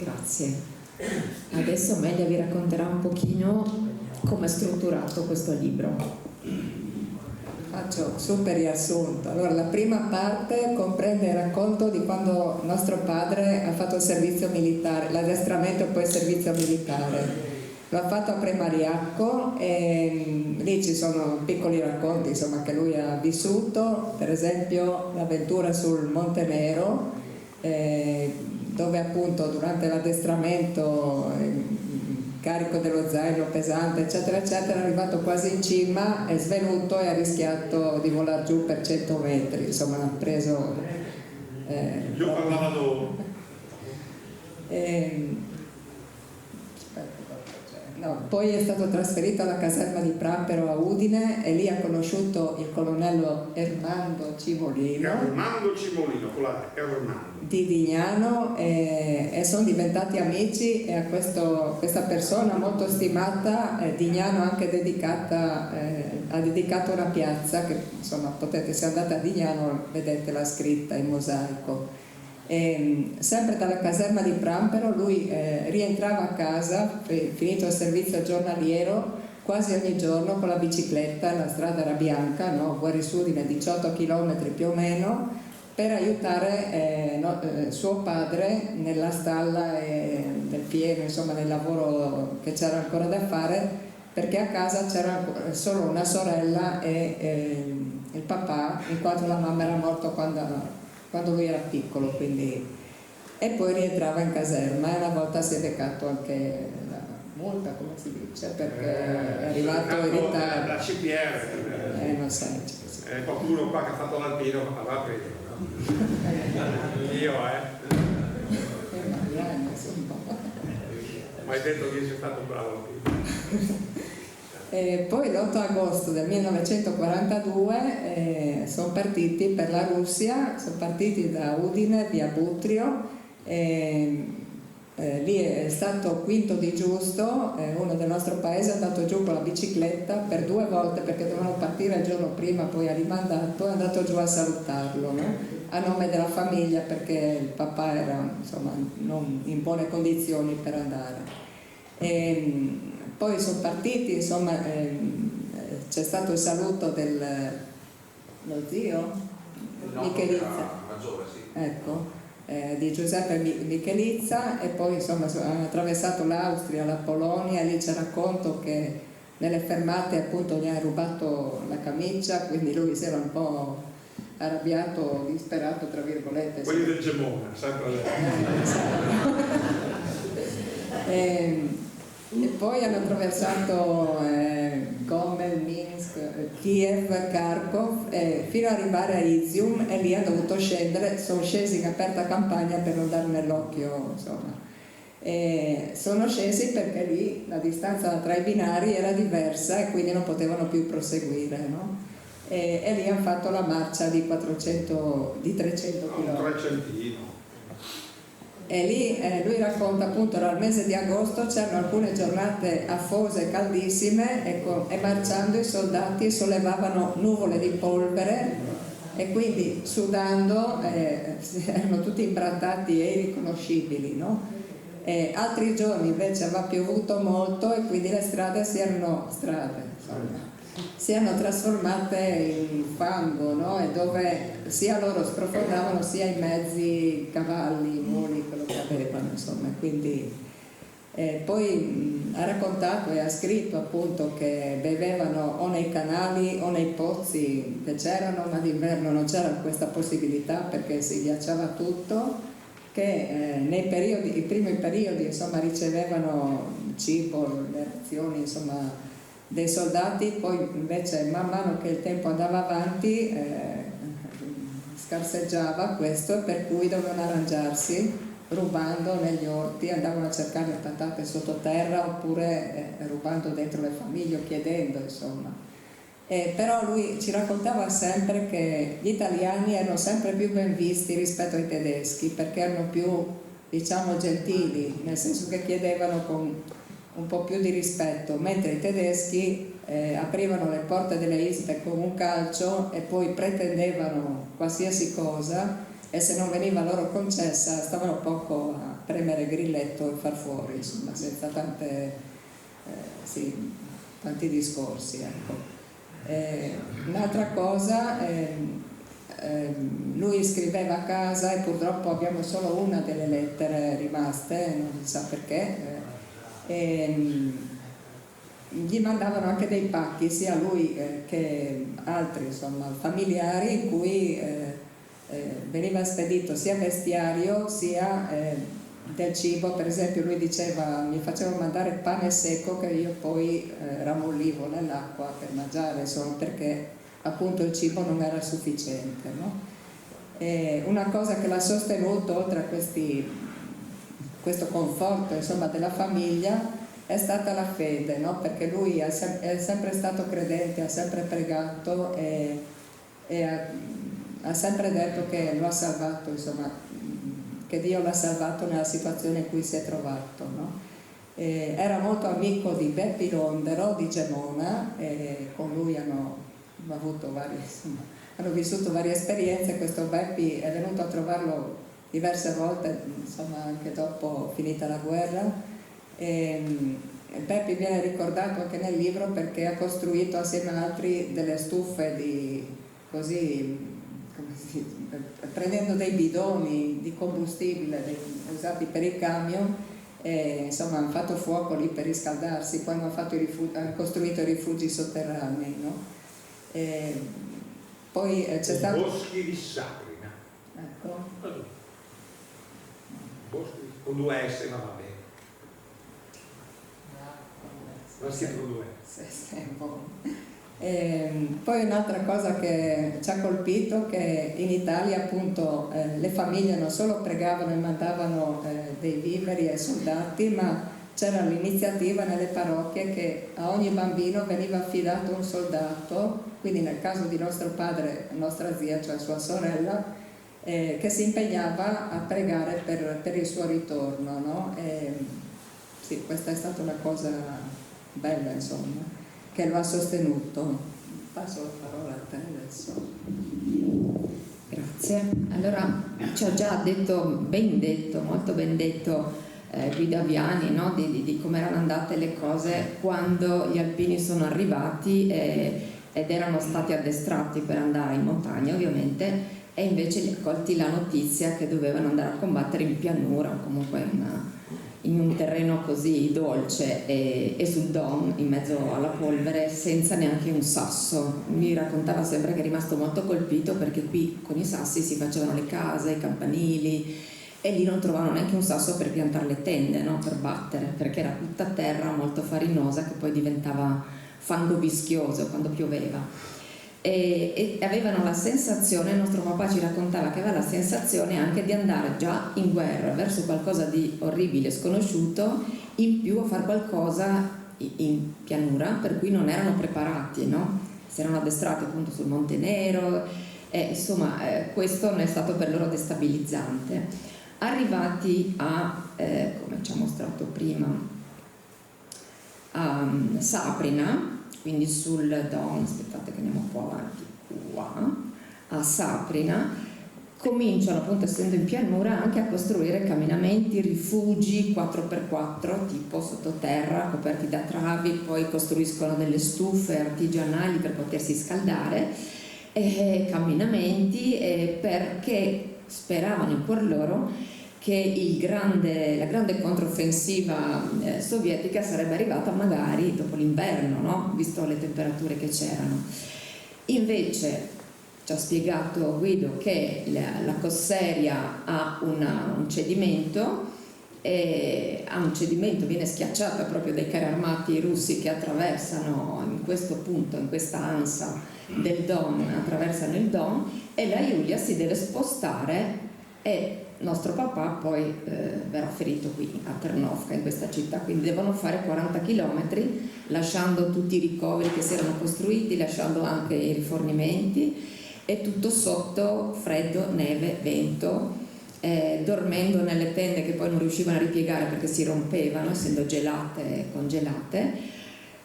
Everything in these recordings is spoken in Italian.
Grazie. Adesso Amelia vi racconterà un pochino come è strutturato questo libro. Faccio super riassunto. Allora, la prima parte comprende il racconto di quando nostro padre ha fatto il servizio militare, l'addestramento e poi il servizio militare. Lo ha fatto a Premariacco e lì ci sono piccoli racconti, insomma, che lui ha vissuto, per esempio l'avventura sul Monte Nero, dove appunto durante l'addestramento, carico dello zaino pesante eccetera eccetera, è arrivato quasi in cima, è svenuto e ha rischiato di volare giù per 100 metri, insomma ha preso io parlava dopo. Poi è stato trasferito alla caserma di Prampero a Udine e lì ha conosciuto il colonnello Ermando Cimolino con la Ermando di Dignano e sono diventati amici, e a questa persona molto stimata Dignano ha dedicato una piazza che, insomma, potete, se andate a Dignano vedete la scritta in mosaico. Sempre dalla caserma di Prampero lui rientrava a casa, finito il servizio giornaliero, quasi ogni giorno con la bicicletta, la strada era bianca, no? Guerisudine, 18 km più o meno, per aiutare suo padre nella stalla e nel pieno, insomma nel lavoro che c'era ancora da fare, perché a casa c'era solo una sorella e il papà, in quanto la mamma era morta quando lui era piccolo, quindi. E poi rientrava in caserma e una volta si è beccato anche la multa, come si dice, perché è arrivato in ritardo. La CPR. Non sai. Qualcuno qua che ha fatto l'alpino aveva preso, no? Io, ma hai detto che sei stato bravo. E poi l'8 agosto del 1942 sono partiti per la Russia, sono partiti da Udine via Butrio, lì è stato Quinto Di Giusto, uno del nostro paese, è andato giù con la bicicletta per 2 volte perché dovevano partire il giorno prima, poi ha rimandato, è andato giù a salutarlo, no? A nome della famiglia, perché il papà era, insomma, non in buone condizioni per andare. Poi sono partiti, insomma, c'è stato il saluto dello zio Michelizza, maggiore, sì. ecco, di Giuseppe Michelizza, e poi insomma hanno attraversato l'Austria, la Polonia, e lì c'è racconto che nelle fermate appunto gli hanno rubato la camicia, quindi lui si era un po' arrabbiato, disperato tra virgolette. Quelli del Gemona, sempre E poi hanno attraversato Gomel, Minsk, Kiev, Kharkov, fino ad arrivare a Izium, e lì hanno dovuto scendere, sono scesi in aperta campagna per non dare nell'occhio, insomma. Sono scesi perché lì la distanza tra i binari era diversa e quindi non potevano più proseguire, no? E lì hanno fatto la marcia di 300 km. un trecentino. E lì lui racconta appunto era il mese di agosto, c'erano alcune giornate afose, caldissime, e marciando i soldati sollevavano nuvole di polvere e quindi sudando erano tutti imbrattati e irriconoscibili, no? Altri giorni invece aveva piovuto molto e quindi le strade si erano trasformate in fango, no? E dove sia loro sprofondavano sia i mezzi, i cavalli, i muli, quello che avevano, insomma. Quindi poi ha raccontato e ha scritto appunto che bevevano o nei canali o nei pozzi che c'erano, ma d'inverno non c'era questa possibilità perché si ghiacciava tutto, che i primi periodi, insomma, ricevevano cibo, le razioni, insomma, dei soldati, poi invece man mano che il tempo andava avanti scarseggiava questo, per cui dovevano arrangiarsi rubando negli orti, andavano a cercare le patate sottoterra oppure rubando dentro le famiglie o chiedendo, insomma. Però lui ci raccontava sempre che gli italiani erano sempre più ben visti rispetto ai tedeschi perché erano più, diciamo, gentili, nel senso che chiedevano con un po' più di rispetto, mentre i tedeschi aprivano le porte delle isole con un calcio e poi pretendevano qualsiasi cosa e se non veniva loro concessa stavano poco a premere grilletto e far fuori, insomma, senza tanti discorsi, ecco. Un'altra cosa, lui scriveva a casa, e purtroppo abbiamo solo una delle lettere rimaste, non si sa perché, gli mandavano anche dei pacchi, sia lui che altri, insomma, familiari, in cui veniva spedito sia vestiario sia del cibo. Per esempio lui diceva: mi facevano mandare pane secco che io poi ramollivo nell'acqua per mangiare, solo perché appunto il cibo non era sufficiente, no? Una cosa che l'ha sostenuto, oltre a questo conforto, insomma, della famiglia, è stata la fede, no? Perché lui è sempre stato credente, ha sempre pregato e ha sempre detto che lo ha salvato, insomma, che Dio l'ha salvato nella situazione in cui si è trovato, no? Era molto amico di Beppi Londero di Gemona, e con lui hanno vissuto varie esperienze. Questo Beppi è venuto a trovarlo diverse volte, insomma, anche dopo finita la guerra. Beppi viene ricordato anche nel libro perché ha costruito assieme ad altri delle stufe prendendo dei bidoni di combustibile usati per i camion, insomma hanno fatto fuoco lì per riscaldarsi. Poi hanno costruito i rifugi sotterranei, no? Poi c'è stato... Boschi di Saprina. Ecco. Boschi con 2 S, ma va bene. Non si con 2 S. Poi un'altra cosa che ci ha colpito, che in Italia appunto le famiglie non solo pregavano e mandavano dei viveri ai soldati, ma c'era l'iniziativa nelle parrocchie che a ogni bambino veniva affidato un soldato, quindi nel caso di nostro padre, nostra zia, cioè sua sorella, che si impegnava a pregare per il suo ritorno, no? Sì, questa è stata una cosa bella, insomma, che lo ha sostenuto. Passo la parola a te adesso. Grazie. Allora, ci ha già detto, molto ben detto Guido Aviani, no? di come erano andate le cose quando gli alpini sono arrivati ed erano stati addestrati per andare in montagna, ovviamente, e invece li ha colti la notizia che dovevano andare a combattere in pianura, o comunque in un terreno così dolce e sul Don, in mezzo alla polvere, senza neanche un sasso. Mi raccontava sempre che è rimasto molto colpito perché qui con i sassi si facevano le case, i campanili, e lì non trovavano neanche un sasso per piantare le tende, no? Per battere, perché era tutta terra molto farinosa che poi diventava fango vischioso quando pioveva. E avevano la sensazione, il nostro papà ci raccontava che aveva la sensazione anche di andare già in guerra verso qualcosa di orribile, sconosciuto, in più a fare qualcosa in pianura per cui non erano preparati, no? Si erano addestrati appunto sul Monte Nero, insomma questo non è stato per loro destabilizzante. Arrivati a, come ci ha mostrato prima, a Saprina, quindi sul Don, aspettate che andiamo un po' avanti, qua, a Saprina, cominciano appunto, essendo in pianura, anche a costruire camminamenti, rifugi 4x4 tipo sottoterra, coperti da travi, poi costruiscono delle stufe artigianali per potersi scaldare, camminamenti, perché speravano in cuor loro che la grande controffensiva sovietica sarebbe arrivata magari dopo l'inverno, no? Visto le temperature che c'erano. Invece ci ha spiegato Guido che la Cosseria ha un cedimento, viene schiacciata proprio dai carri armati russi che attraversano in questo punto, in questa ansa del Don, attraversano il Don, e la Giulia si deve spostare e nostro papà poi verrà ferito qui a Ternovka, in questa città, quindi devono fare 40 km lasciando tutti i ricoveri che si erano costruiti, lasciando anche i rifornimenti, e tutto sotto freddo, neve, vento, dormendo nelle tende che poi non riuscivano a ripiegare perché si rompevano essendo gelate e congelate.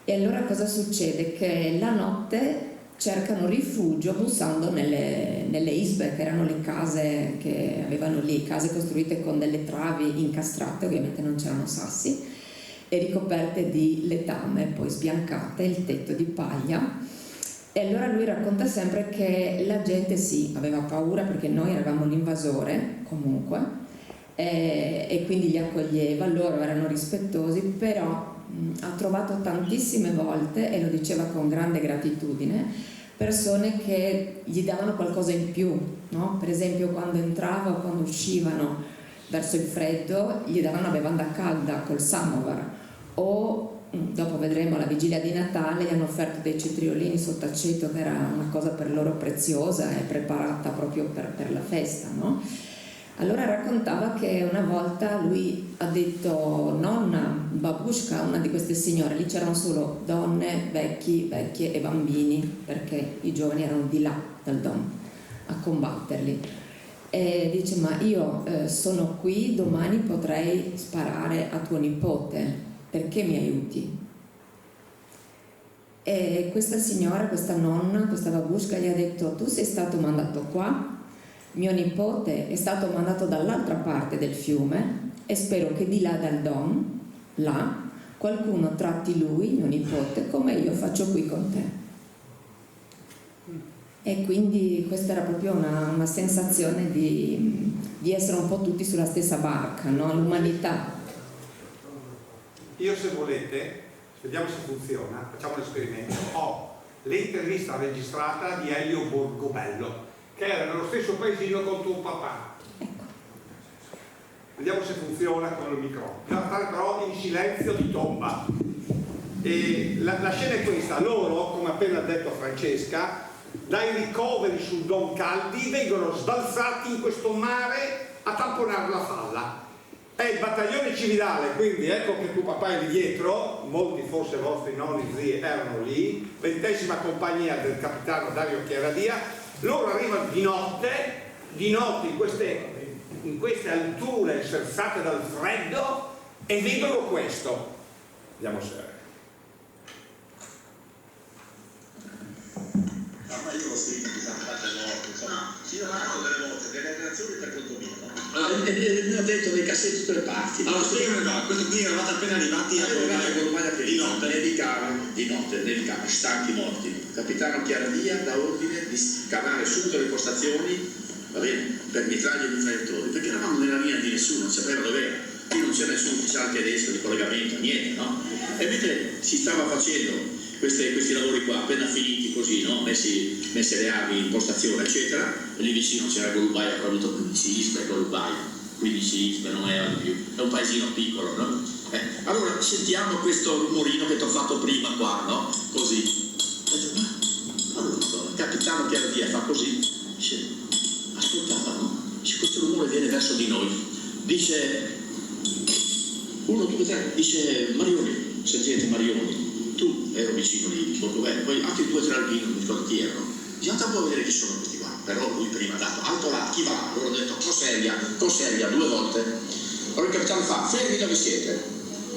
E allora cosa succede? Che la notte cercano rifugio bussando nelle nelle isbe, che erano le case che avevano lì, case costruite con delle travi incastrate, ovviamente non c'erano sassi, e ricoperte di letame, poi sbiancate, il tetto di paglia. E allora lui racconta sempre che la gente sì, aveva paura perché noi eravamo l'invasore comunque, e quindi li accoglieva, loro erano rispettosi, però ha trovato tantissime volte, e lo diceva con grande gratitudine, persone che gli davano qualcosa in più, no? Per esempio quando entrava o quando uscivano verso il freddo gli davano una bevanda calda col samovar, o dopo vedremo la vigilia di Natale gli hanno offerto dei cetriolini sott'aceto, che era una cosa per loro preziosa e preparata proprio per la festa, no? Allora raccontava che una volta lui ha detto nonna, babushka, una di queste signore, lì c'erano solo donne, vecchie e bambini, perché i giovani erano di là dal Dom a combatterli, e dice ma io sono qui, domani potrei sparare a tuo nipote, perché mi aiuti? E questa signora, questa nonna, questa babushka gli ha detto tu sei stato mandato qua, mio nipote è stato mandato dall'altra parte del fiume e spero che di là dal Don, là, qualcuno tratti lui, mio nipote, come io faccio qui con te. E quindi questa era proprio una sensazione di essere un po' tutti sulla stessa barca, no? L'umanità. Io, se volete, vediamo se funziona, facciamo un esperimento. Ho l'intervista registrata di Elio Borgobello, che era nello stesso paesino con tuo papà. Vediamo se funziona con il microfono. Bisogna stare però in silenzio di tomba. E la scena è questa: loro, come appena detto Francesca, dai ricoveri sul Don Caldi vengono sbalzati in questo mare a tamponare la falla. È il battaglione cividale, quindi ecco che tuo papà è lì dietro, molti forse vostri nonni, zii erano lì, 20ª compagnia del capitano Dario Chiaradia. Loro arrivano di notte in queste alture sferzate dal freddo e vedono questo. Vediamo se... Ma io l'ho scritto tante volte, insomma, io ho fatto delle volte delle relazioni per conto mio. E mi ha detto nei cassetti tutte le parti. Allora, spiegami qua, questo qui eravate appena arrivati a Bologna che di notte nevicava, stanchi morti. Capitano Chiaradia dà ordine di scavare subito le postazioni, va bene, per mitraglie e mitragliatori, perché eravamo nella linea di nessuno, non sapeva dove era. Qui non c'era nessun ufficiale tedesco di collegamento, niente, no? E mentre si stava facendo questi lavori qua, appena finiti così, no? Messe le armi in postazione, eccetera, e lì vicino c'era Golubaia, che ha avuto 15 isbe, Golubaia, 15 isbe, non era di più, è un paesino piccolo, no? Allora sentiamo questo rumorino che ti ho fatto prima qua, no? Così. Allora, il capitano Chiaradia fa così, dice, ascoltava, no? Dice, questo rumore viene verso di noi, dice, 1, 2, 3, dice Marioni, sentite Marioni, tu ero vicino lì, Borgobello, poi altri 2 o 3 albini, non mi ricordo chi erano, dice, andiamo a vedere chi sono questi qua, però lui prima ha dato, alto là, chi va? Loro hanno detto, Coseria, 2 volte, allora il capitano fa, fermi dove siete,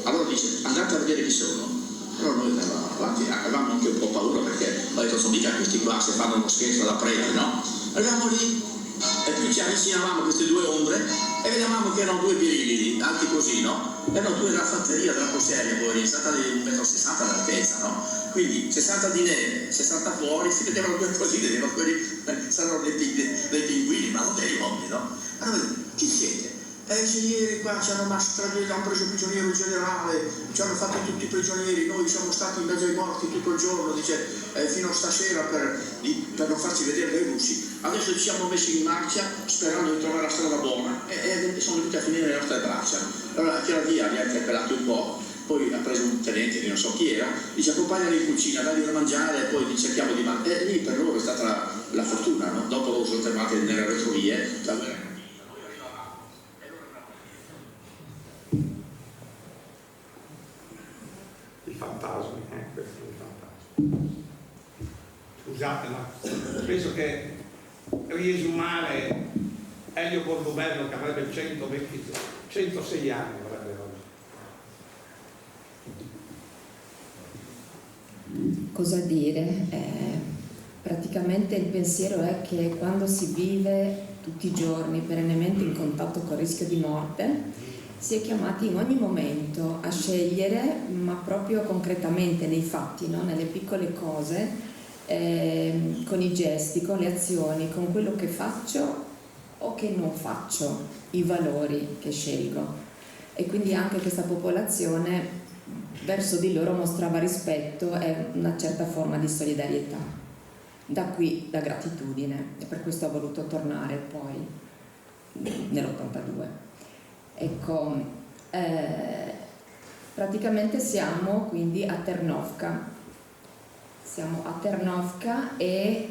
allora dice, andate a vedere chi sono. Però noi avevamo anche un po' paura perché ho detto sono mica questi qua se fanno uno scherzo da prete, no? Arriviamo lì e più ci avvicinavamo a queste 2 ombre e vedevamo che erano 2 birilli, alti così, no? Erano 2 della fanteria della Coseria, poi è stata di 1,60 m d'altezza, no? Quindi 60 di neve, 60 fuori, si vedevano 2 così, vedevano quelli, saranno dei pinguini, ma non dei uomini, no? Allora, chi siete? Ieri qua ci hanno preso prigioniero un generale, ci hanno fatto tutti i prigionieri, noi siamo stati in mezzo ai morti tutto il giorno, dice, fino a stasera per non farci vedere dai russi. Adesso ci siamo messi in marcia sperando di trovare la strada buona e sono venuti a finire le nostre braccia. Allora Chiaradia li ha interpellati un po', poi ha preso un tenente che non so chi era, dice accompagnali in cucina, dagli da mangiare e poi cerchiamo di mangiare. E lì per loro è stata la fortuna, no? Dopo loro sono fermati nelle retrovie. Fantasmi, questo è il fantasma. Scusate, ma penso che riesumare Elio Borgobello, che avrebbe 106 anni avrebbe oggi. Cosa dire? praticamente il pensiero è che quando si vive tutti i giorni perennemente in contatto col rischio di morte, si è chiamati in ogni momento a scegliere, ma proprio concretamente nei fatti, no? Nelle piccole cose, con i gesti, con le azioni, con quello che faccio o che non faccio, i valori che scelgo. E quindi anche questa popolazione verso di loro mostrava rispetto e una certa forma di solidarietà. Da qui la gratitudine, e per questo ho voluto tornare poi nell'82. Ecco, praticamente siamo quindi a Ternovka. Siamo a Ternovka e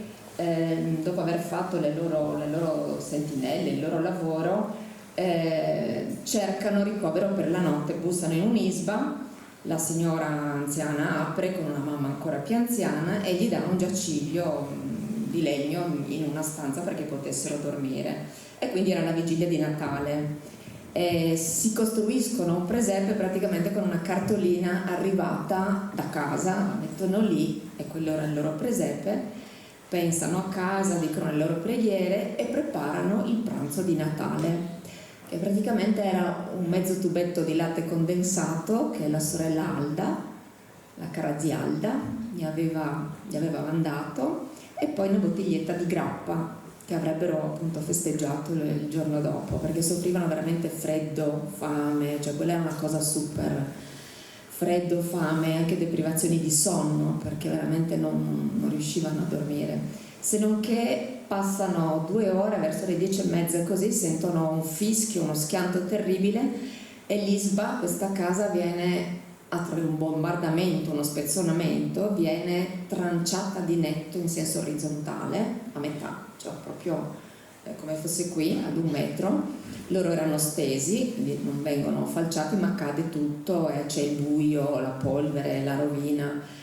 dopo aver fatto le loro sentinelle, il loro lavoro, cercano ricovero per la notte, bussano in un'isba, la signora anziana apre con una mamma ancora più anziana e gli dà un giaciglio di legno in una stanza perché potessero dormire. E quindi era la vigilia di Natale. Si costruiscono un presepe praticamente con una cartolina arrivata da casa, mettono lì e quello era il loro presepe, pensano a casa, dicono le loro preghiere e preparano il pranzo di Natale, che praticamente era un mezzo tubetto di latte condensato che la sorella Alda, la cara zia Alda, gli aveva mandato, e poi una bottiglietta di grappa che avrebbero appunto festeggiato il giorno dopo, perché soffrivano veramente freddo, fame, cioè quella è una cosa super, freddo, fame, anche deprivazioni di sonno, perché veramente non riuscivano a dormire. Se non che passano 2 ore, verso le 10:30 così, sentono un fischio, uno schianto terribile e l'Isba, questa casa, viene un bombardamento, uno spezzonamento, viene tranciata di netto in senso orizzontale a metà, cioè proprio come fosse qui ad 1 metro. Loro erano stesi, quindi non vengono falciati, ma cade tutto e c'è il buio, la polvere, la rovina.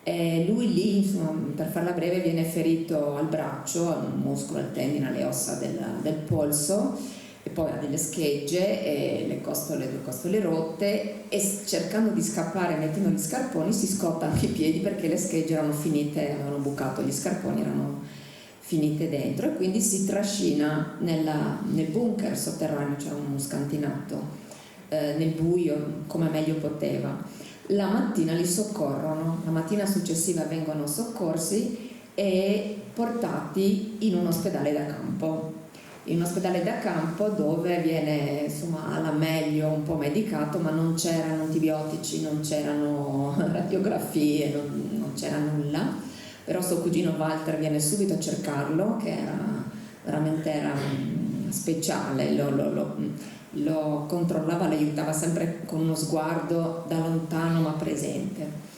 E lui lì, insomma, per farla breve, viene ferito al braccio, al muscolo, al tendine, alle ossa del polso, e poi ha delle schegge e le 2 costole rotte, e cercando di scappare mettendo gli scarponi si scotta anche i piedi perché le schegge erano finite, avevano bucato, gli scarponi erano finite dentro, e quindi si trascina nel bunker sotterraneo, c'era uno scantinato nel buio come meglio poteva. La mattina li soccorrono, la mattina successiva vengono soccorsi e portati in un ospedale da campo. In un ospedale da campo dove viene, insomma, alla meglio un po' medicato, ma non c'erano antibiotici, non c'erano radiografie, non c'era nulla. Però suo cugino Walter viene subito a cercarlo, che era speciale, lo controllava, lo aiutava sempre con uno sguardo da lontano ma presente.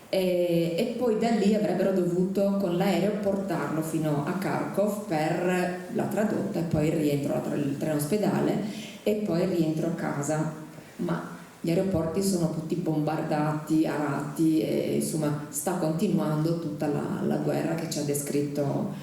E poi da lì avrebbero dovuto con l'aereo portarlo fino a Kharkov per la tradotta e poi il rientro il treno ospedale e poi il rientro a casa, ma gli aeroporti sono tutti bombardati, arati, e insomma sta continuando tutta la guerra che ci ha descritto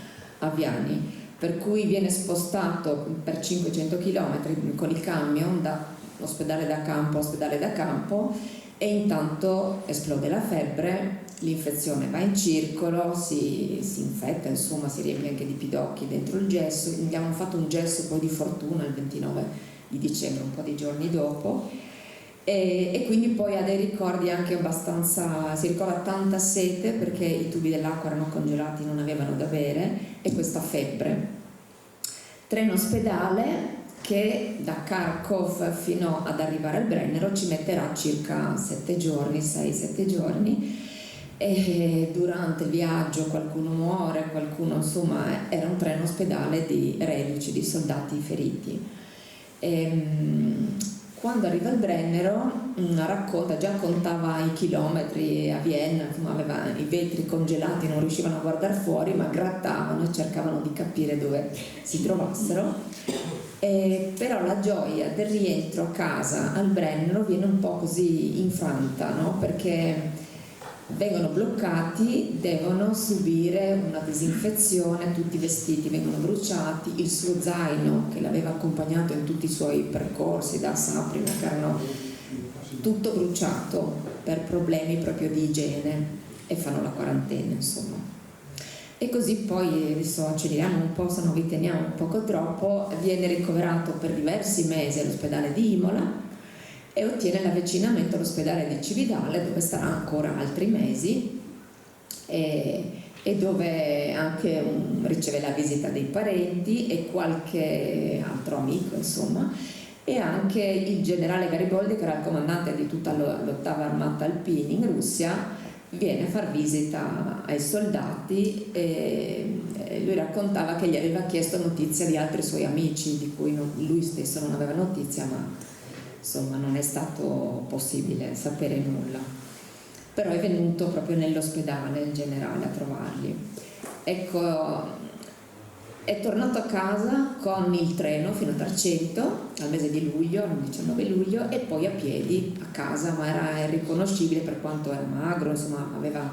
Aviani, per cui viene spostato per 500 km con il camion da ospedale da campo a ospedale da campo. E intanto esplode la febbre, l'infezione va in circolo, si infetta, insomma si riempie anche di pidocchi dentro il gesso. Gli hanno fatto un gesso poi di fortuna il 29 di dicembre, un po' di giorni dopo, e quindi poi ha dei ricordi anche abbastanza, si ricorda tanta sete perché i tubi dell'acqua erano congelati, non avevano da bere, e questa febbre. Treno ospedale che da Kharkov fino ad arrivare al Brennero ci metterà circa 7 giorni, 6-7 giorni, e durante il viaggio qualcuno muore, qualcuno, insomma, era un treno ospedale di reduci, di soldati feriti. Quando arriva al Brennero già contava i chilometri a Vienna, insomma, aveva i vetri congelati, non riuscivano a guardare fuori, ma grattavano e cercavano di capire dove si trovassero. Però la gioia del rientro a casa al Brennero viene un po' così infranta, no? Perché vengono bloccati, devono subire una disinfezione, tutti i vestiti vengono bruciati, il suo zaino che l'aveva accompagnato in tutti i suoi percorsi da Saprina, che erano tutto bruciato per problemi proprio di igiene, e fanno la quarantena, insomma. E così poi, adesso acceleriamo un po', se no vi teniamo un poco troppo, viene ricoverato per diversi mesi all'ospedale di Imola e ottiene l'avvicinamento all'ospedale di Cividale, dove starà ancora altri mesi e dove anche riceve la visita dei parenti e qualche altro amico, insomma, e anche il generale Gariboldi, che era il comandante di tutta l'ottava armata alpini in Russia, viene a far visita ai soldati e lui raccontava che gli aveva chiesto notizia di altri suoi amici di cui lui stesso non aveva notizia, ma insomma non è stato possibile sapere nulla. Però è venuto proprio nell'ospedale il generale a trovarli. Ecco, è tornato a casa con il treno fino a Tarcento al mese di luglio, il 19 luglio, e poi a piedi a casa, ma era irriconoscibile per quanto era magro, insomma aveva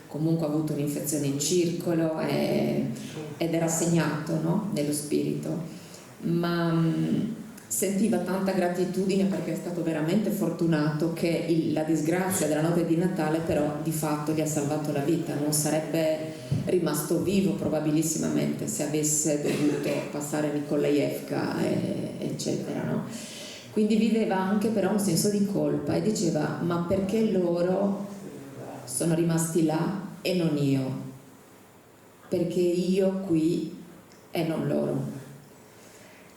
comunque avuto un'infezione in circolo ed era segnato, no? Nello spirito, ma sentiva tanta gratitudine perché è stato veramente fortunato che la disgrazia della notte di Natale però di fatto gli ha salvato la vita. Non sarebbe rimasto vivo probabilissimamente se avesse dovuto passare Nikolaevka eccetera, no? Quindi viveva anche però un senso di colpa e diceva: ma perché loro sono rimasti là e non io? Perché io qui e non loro?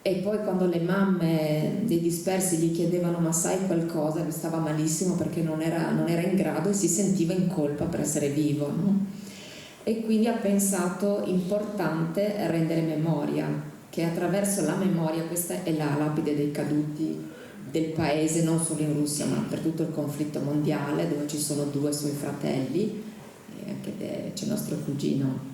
E poi quando le mamme dei dispersi gli chiedevano: ma sai qualcosa? Lui stava malissimo perché non era in grado e si sentiva in colpa per essere vivo, no? E quindi ha pensato importante rendere memoria, che attraverso la memoria, questa è la lapide dei caduti del paese, non solo in Russia ma per tutto il conflitto mondiale, dove ci sono 2 suoi fratelli, e anche c'è nostro cugino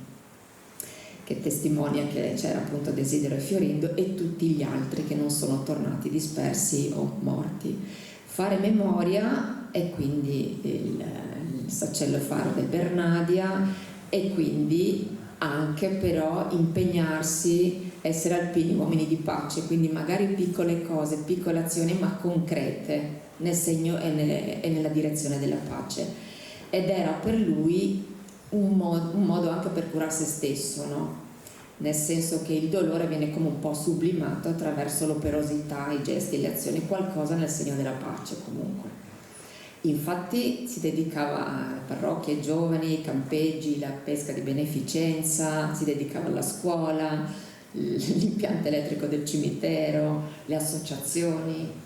che testimonia che c'era appunto Desidero e Fiorindo, e tutti gli altri che non sono tornati dispersi o morti. Fare memoria è quindi il Saccello Faro del Bernadia, e quindi anche però impegnarsi, essere alpini uomini di pace, quindi magari piccole cose, piccole azioni ma concrete nel segno e nella direzione della pace. Ed era per lui un modo anche per curare se stesso, no? Nel senso che il dolore viene come un po' sublimato attraverso l'operosità, i gesti, le azioni, qualcosa nel segno della pace comunque. Infatti si dedicava a parrocchie giovani, campeggi, la pesca di beneficenza, si dedicava alla scuola, l'impianto elettrico del cimitero, le associazioni.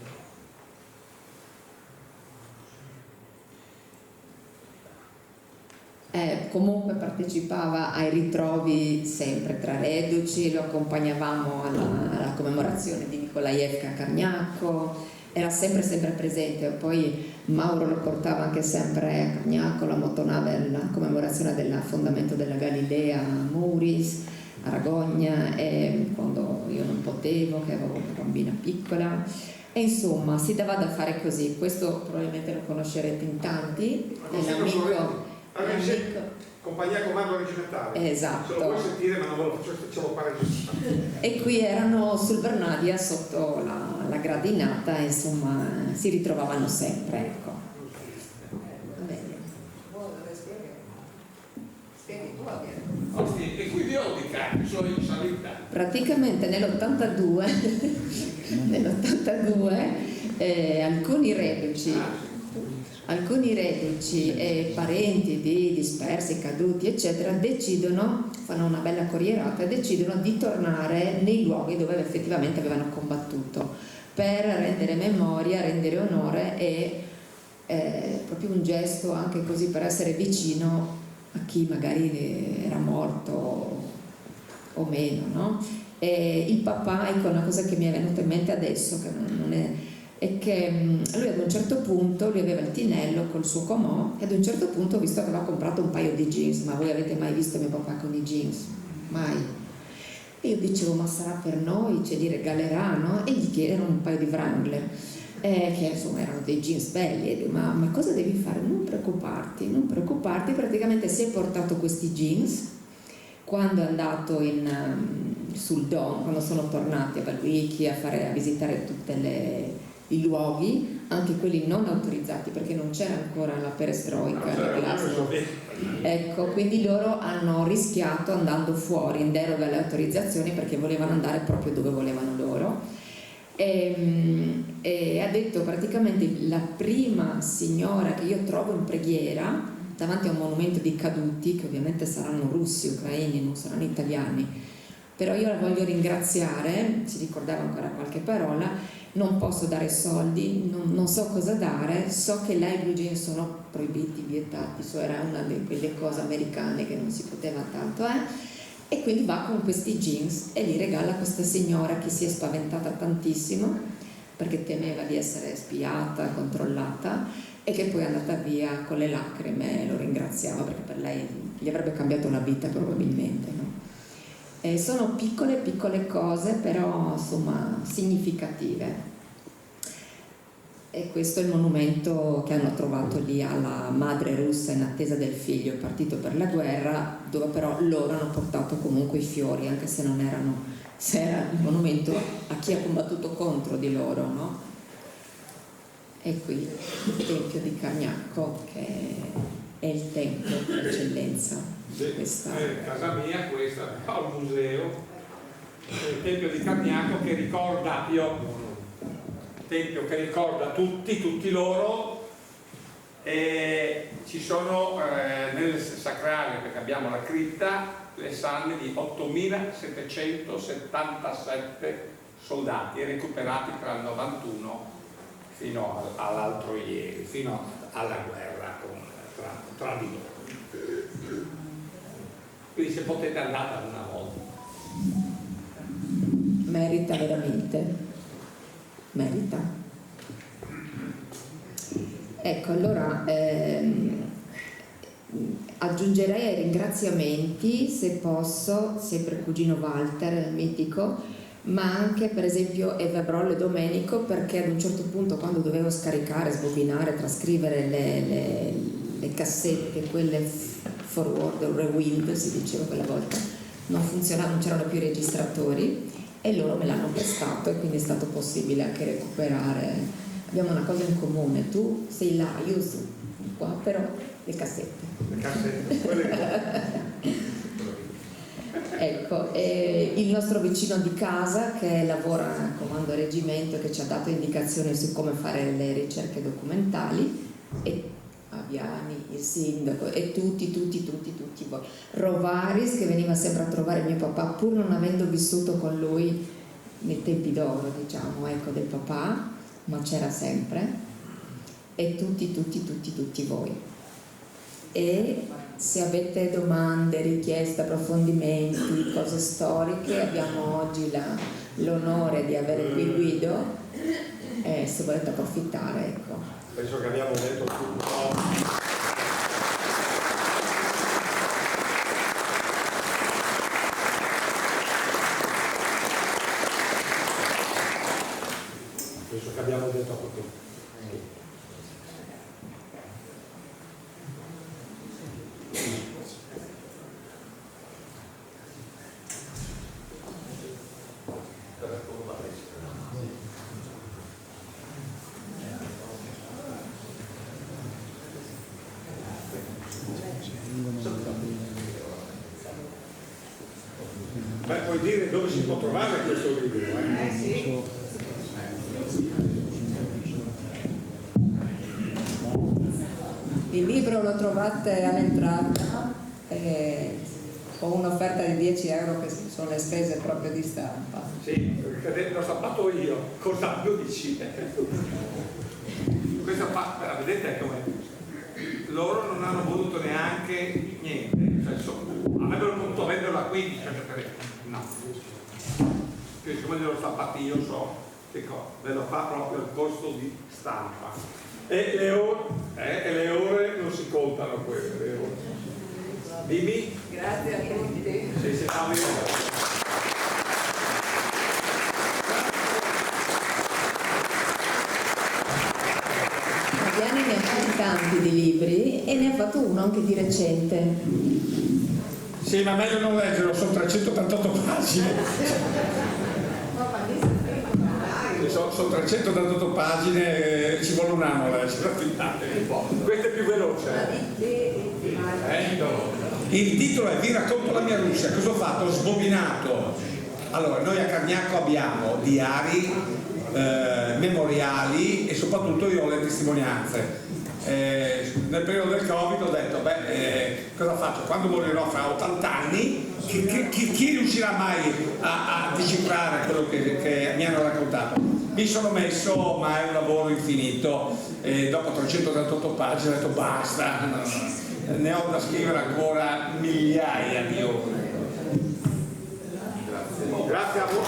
Comunque partecipava ai ritrovi sempre tra reduci, lo accompagnavamo alla commemorazione di Nikolaevka a Cargnacco, era sempre presente. Poi Mauro lo portava anche sempre a Cargnacco, la motonave alla commemorazione del fondamento della Galilea a Muris, a Ragogna, e quando io non potevo, che avevo una bambina piccola, e insomma si dava da fare così. Questo probabilmente lo conoscerete in tanti, è l'amico. Compagnia Comando Regimentale. Esatto. Se lo vuoi sentire, ma non ve lo facciamo qua registrare. E qui erano sul Bernadia sotto la gradinata, insomma si ritrovavano sempre, ecco. Bene. Spieghi tu a me. E quindi ho di cari, sono in sanità. Praticamente nell'82 alcuni reduci e parenti di dispersi, caduti eccetera fanno una bella corrierata e decidono di tornare nei luoghi dove effettivamente avevano combattuto, per rendere memoria, rendere onore e proprio un gesto anche così per essere vicino a chi magari era morto o meno, no? E il papà, ecco una cosa che mi è venuta in mente adesso, che non è che lui ad un certo punto, lui aveva il tinello col suo comò, e ad un certo punto ho visto che aveva comprato un paio di jeans. Ma voi avete mai visto mio papà con i jeans? Mai. E io dicevo: ma sarà per noi, ce li regalerà, no? E gli chiedono un paio di Wrangler, che insomma erano dei jeans belli, e dico: ma cosa devi fare? Non preoccuparti, praticamente si è portato questi jeans. Quando è andato sul Don, quando sono tornati a Valwiki a visitare tutte i luoghi, anche quelli non autorizzati, perché non c'era ancora la perestroica, ecco, quindi loro hanno rischiato andando fuori in deroga alle autorizzazioni perché volevano andare proprio dove volevano loro. E ha detto praticamente la prima signora che io trovo in preghiera davanti a un monumento di caduti, che ovviamente saranno russi, ucraini, non saranno italiani, però io la voglio ringraziare, si ricordava ancora qualche parola, non posso dare soldi, non so cosa dare, so che là i blue jeans sono proibiti, vietati, era una di quelle cose americane che non si poteva tanto, e quindi va con questi jeans e li regala a questa signora che si è spaventata tantissimo perché temeva di essere spiata, controllata, e che poi è andata via con le lacrime e lo ringraziava perché per lei gli avrebbe cambiato la vita probabilmente, no? Sono piccole cose, però insomma significative. E questo è il monumento che hanno trovato lì alla madre russa in attesa del figlio partito per la guerra, dove però loro hanno portato comunque i fiori, anche se non erano, se era il monumento a chi ha combattuto contro di loro, no? E qui il tempio di Cargnacco, che è il tempio per eccellenza. Casa mia, questa al museo, il tempio di Cargnacco che ricorda, tempio che ricorda tutti loro, e ci sono nel sacrario, perché abbiamo la cripta, le salme di 8.777 soldati recuperati tra il 91 fino all'altro ieri, fino alla guerra tra di loro. Quindi se potete andare una volta. Merita veramente, merita. Ecco, allora aggiungerei ai ringraziamenti, se posso, sempre cugino Walter, mitico, ma anche per esempio Eva Broll e Domenico, perché ad un certo punto, quando dovevo scaricare, sbobinare, trascrivere le cassette, quelle forward o rewind si diceva quella volta, non funzionava, non c'erano più i registratori e loro me l'hanno prestato e quindi è stato possibile anche recuperare. Abbiamo una cosa in comune, tu sei là, io sono qua, però le cassette. Ecco, il nostro vicino di casa che lavora al comando reggimento, che ci ha dato indicazioni su come fare le ricerche documentali, e Aviani, il sindaco e tutti voi. Rovaris, che veniva sempre a trovare mio papà pur non avendo vissuto con lui nei tempi d'oro, diciamo, ecco, del papà, ma c'era sempre, e tutti voi. E se avete domande, richieste, approfondimenti, cose storiche, abbiamo oggi l'onore di avere qui Guido, se volete approfittare, ecco. Penso che abbiamo detto tutto. Penso che abbiamo detto tutto. Beh, puoi dire dove si può trovare questo libro? Sì. Il libro lo trovate all'entrata, ho un'offerta di 10 euro che sono le spese proprio di stampa. Sì, perché l'ho stampato io, cosa più dici? Questa vedete come loro non hanno voluto neanche niente, cioè, avrebbero potuto venderlo a 15, no. Quindi siccome glielo stampati io so che ve lo fa proprio il costo di stampa. E le ore non si contano quelle, le ore. Dimmi? Grazie a tutti. Sì, Fabiani ne ha fatti tanti di libri e ne ha fatto uno anche di recente. Sì, ma meglio non leggerlo, sono 388 pagine. sono 388 pagine, ci vuole un anno a leggere, questo è più veloce. Il titolo è Vi racconto la mia Russia. Cosa ho fatto? Ho sbobinato. Allora, noi a Cargnacco abbiamo diari, memoriali e soprattutto io ho le testimonianze. Nel periodo del Covid ho detto, cosa faccio? Quando morirò fra 80 anni, chi riuscirà mai a decifrare quello che mi hanno raccontato? Mi sono messo, ma è un lavoro infinito, e dopo 338 pagine ho detto basta, ne ho da scrivere ancora migliaia di ore. Grazie a voi.